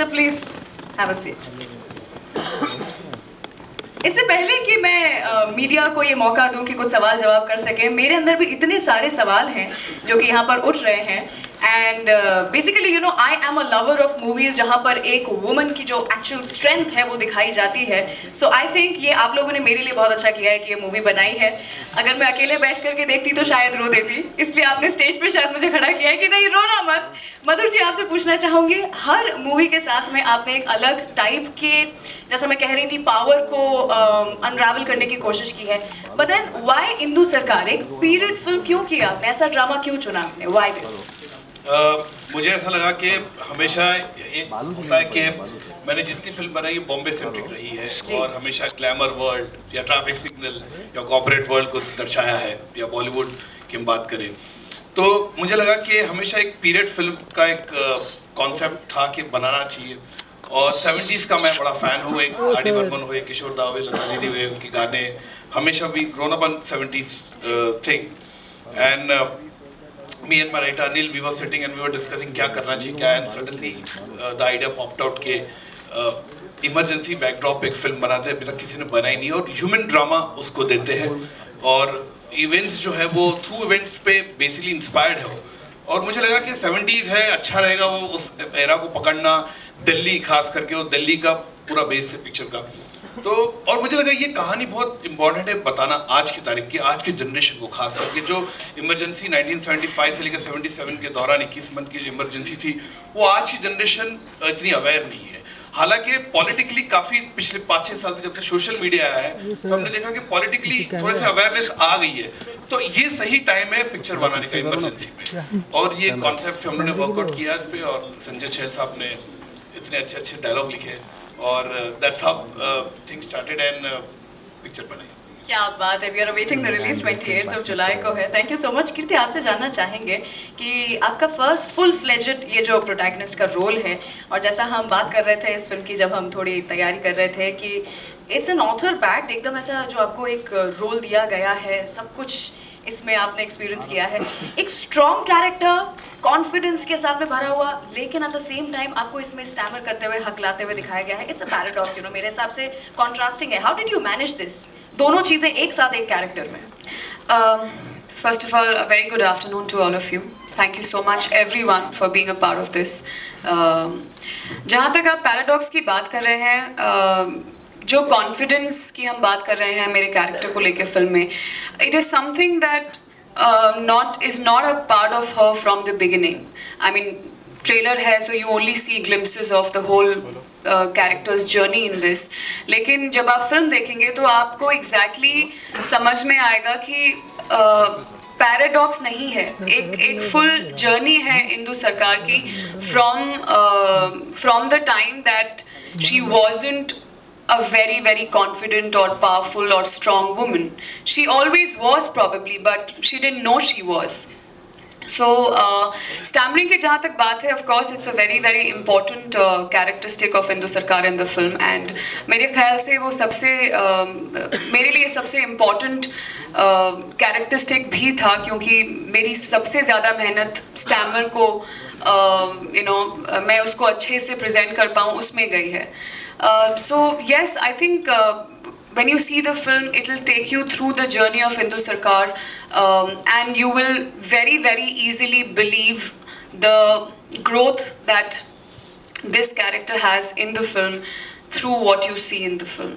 So please have a seat. इससे पहले कि मैं मीडिया को ये मौका दूं कि कुछ सवाल जवाब कर सके, मेरे अंदर भी इतने सारे सवाल हैं जो कि यहाँ पर उठ रहे हैं. And basically you know I am a lover of movies जहाँ पर एक वुमन की जो एक्चुअल स्ट्रेंथ है वो दिखाई जाती है. सो आई थिंक ये आप लोगों ने मेरे लिए बहुत अच्छा किया है कि ये मूवी बनाई है. अगर मैं अकेले बैठ करके देखती तो शायद रो देती, इसलिए आपने स्टेज पे शायद मुझे खड़ा किया है कि नहीं रोना मत. मधुर जी, आपसे पूछना चाहूँगी, हर मूवी के साथ में आपने एक अलग टाइप के, जैसा मैं कह रही थी, पावर को अनरावल करने की कोशिश की है. बट देन व्हाई इंदु सरकार, एक पीरियड फिल्म क्यों किया आपने, ऐसा ड्रामा क्यों चुना आपने, व्हाई दिस? मुझे ऐसा लगा कि हमेशा एक होता है कि मैंने जितनी फिल्म बनाई है बॉम्बे सेंट्रिक रही है और हमेशा ग्लैमर वर्ल्ड या ट्रैफिक सिग्नल या कॉर्पोरेट वर्ल्ड को दर्शाया है, या बॉलीवुड की हम बात करें तो मुझे लगा कि हमेशा एक पीरियड फिल्म का एक कॉन्सेप्ट था कि बनाना चाहिए. और 70s का मैं बड़ा फ़ैन हूँ. एक आर डी बर्मन हुए, किशोर दा हुए, लता दीदी हुए, उनके गाने हमेशा भी grown up on 70s thing. And me and my writer Anil, we were sitting and we were discussing क्या करना चाहिए क्या, and suddenly the idea popped out के इमरजेंसी बैकड्रॉप एक फिल्म बनाते हैं, अभी तक किसी ने बनाई नहीं, और ह्यूमन ड्रामा उसको देते हैं और इवेंट्स जो है वो थ्रू इवेंट्स पे बेसिकली इंस्पायर्ड है. और मुझे लगा कि 70s है, अच्छा रहेगा वो उस एरा को पकड़ना, दिल्ली खास करके, वो दिल्ली का पूरा बेस है पिक्चर का. तो और मुझे लगा ये कहानी बहुत इम्पोर्टेंट है बताना आज की तारीख की, आज की जनरेशन को, खास करके जो इमरजेंसी 1975 से लेकर 77 के दौरान 21 मंथ की जो इमरजेंसी थी, वो आज की जनरेशन इतनी अवेयर नहीं है. हालांकि पॉलिटिकली काफ़ी पिछले 5-6 साल से जब से सोशल मीडिया आया है तो हमने देखा कि पॉलिटिकली थोड़े से अवेयरनेस आ गई है. तो ये सही टाइम है पिक्चर बनाने का इमरजेंसी में, और ये कॉन्सेप्ट हम लोगों ने वर्कआउट किया इस पर, और संजय छेल साहब ने इतने अच्छे अच्छे डायलॉग लिखे और that's how things started and picture बनी. क्या बात है. We are waiting the release 28 जुलाई को है. Thank you so much. Kirti, आपसे जानना चाहेंगे कि आपका फर्स्ट फुल फ्लेजेड ये जो प्रोटैगनिस्ट का रोल है, और जैसा हम बात कर रहे थे इस फिल्म की जब हम थोड़ी तैयारी कर रहे थे, कि इट्स एन ऑथर बैक्ड, एकदम ऐसा जो आपको एक रोल दिया गया है, सब कुछ इसमें आपने एक्सपीरियंस किया है, एक स्ट्रॉन्ग कैरेक्टर, कॉन्फिडेंस के साथ में भरा हुआ, लेकिन एट द सेम टाइम आपको इसमें स्टैमर करते हुए, हकलाते हुए दिखाया गया है. It's a paradox, you know, मेरे हिसाब से कॉन्ट्रास्टिंग है. How did you manage this, दोनों चीज़ें एक साथ एक कैरेक्टर में? First of all, a very good afternoon to all of you. Thank you so much everyone for being a part of this. जहाँ तक आप पैराडॉक्स की बात कर रहे हैं, जो कॉन्फिडेंस की हम बात कर रहे हैं मेरे कैरेक्टर को लेकर फिल्म में, it is something that is not a part of her from the beginning. I mean, trailer है, so you only see glimpses of the whole character's journey in this. लेकिन जब आप फिल्म देखेंगे तो आपको exactly समझ में आएगा कि पैराडॉक्स नहीं है, एक फुल जर्नी है इंदु सरकार की from the time that she wasn't a very confident or powerful or strong woman. She always was probably, but she didn't know she was. So stammering की जहाँ तक बात है, of course it's a very important characteristic of Indu सरकार in the film, and मेरे ख्याल से वो सबसे मेरे लिए सबसे important characteristic भी था, क्योंकि मेरी सबसे ज़्यादा मेहनत स्टैमर को मैं उसको अच्छे से प्रेजेंट कर पाऊँ उसमें गई है. So yes, I think when you see the film, it will take you through the journey of Indu Sarkar, and you will very easily believe the growth that this character has in the film through what you see in the film.